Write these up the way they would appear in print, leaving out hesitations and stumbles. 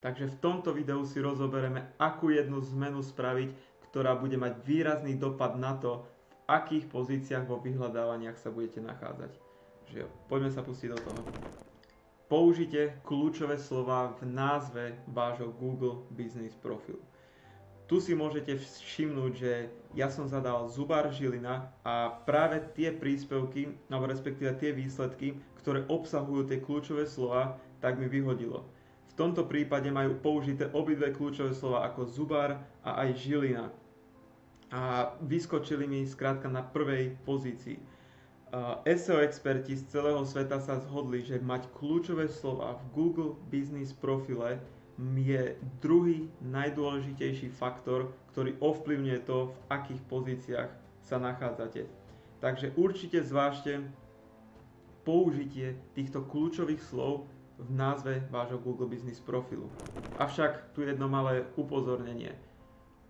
Takže v tomto videu si rozoberieme, akú jednu zmenu spraviť, ktorá bude mať výrazný dopad na to, v akých pozíciách vo vyhľadávaniach sa budete nachádzať. Takže poďme sa pustiť do toho. Použite kľúčové slova v názve vášho Google Business profilu. Tu si môžete všimnúť, že ja som zadal zubár Žilina a práve tie príspevky, alebo respektíve tie výsledky, ktoré obsahujú tie kľúčové slova, tak mi vyhodilo. V tomto prípade majú použité obidve kľúčové slova ako zubár a aj Žilina. A vyskočili mi skrátka na prvej pozícii. SEO experti z celého sveta sa zhodli, že mať kľúčové slova v Google Business profile je druhý najdôležitejší faktor, ktorý ovplyvňuje to, v akých pozíciách sa nachádzate. Takže určite zvážte použitie týchto kľúčových slov v názve vášho Google Business profilu. Avšak tu jedno malé upozornenie.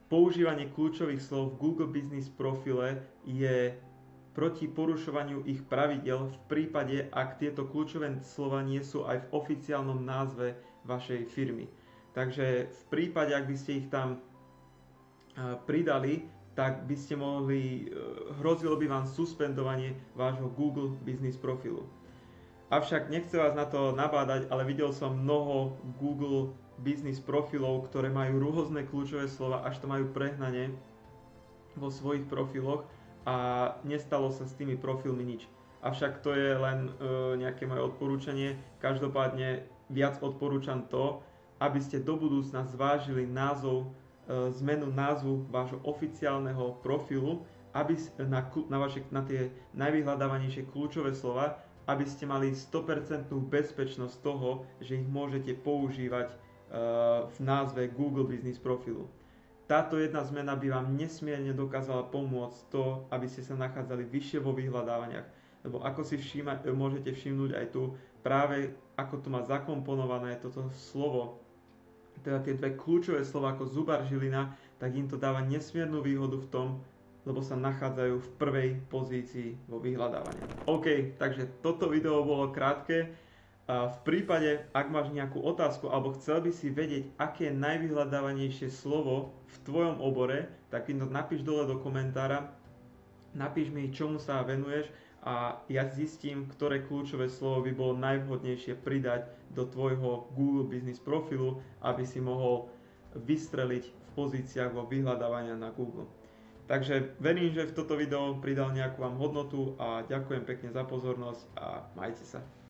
Používanie kľúčových slov v Google Business profile je proti porušovaniu ich pravidel v prípade, ak tieto kľúčové slova nie sú aj v oficiálnom názve vašej firmy. Takže v prípade, ak by ste ich tam pridali, tak by ste hrozilo by vám suspendovanie vášho Google Business profilu. Avšak nechcem vás na to nabádať, ale videl som mnoho Google Business profilov, ktoré majú rôzne kľúčové slova, až to majú prehnane vo svojich profiloch a nestalo sa s tými profilmi nič. Avšak to je len nejaké moje odporúčanie. Každopádne viac odporúčam to, aby ste do budúcna zvážili zmenu názvu vášho oficiálneho profilu, aby na tie najvyhľadávanejšie kľúčové slova, aby ste mali 100% bezpečnosť toho, že ich môžete používať v názve Google Business profilu. Táto jedna zmena by vám nesmierne dokázala pomôcť to, aby ste sa nachádzali vyššie vo vyhľadávaniach. Lebo ako si môžete všimnúť aj tu, práve ako tu má zakomponované toto slovo, teda tie dve kľúčové slova ako zubár Žilina, tak im to dáva nesmiernu výhodu v tom, lebo sa nachádzajú v prvej pozícii vo vyhľadávaní. OK, takže toto video bolo krátke. V prípade, ak máš nejakú otázku alebo chcel by si vedieť, aké je najvyhľadávanejšie slovo v tvojom obore, tak mi to napíš dole do komentára, napíš mi, čomu sa venuješ a ja zistím, ktoré kľúčové slovo by bolo najvhodnejšie pridať do tvojho Google Business profilu, aby si mohol vystreliť v pozíciách vo vyhľadávania na Google. Takže verím, že v toto video pridal nejakú vám hodnotu a ďakujem pekne za pozornosť a majte sa.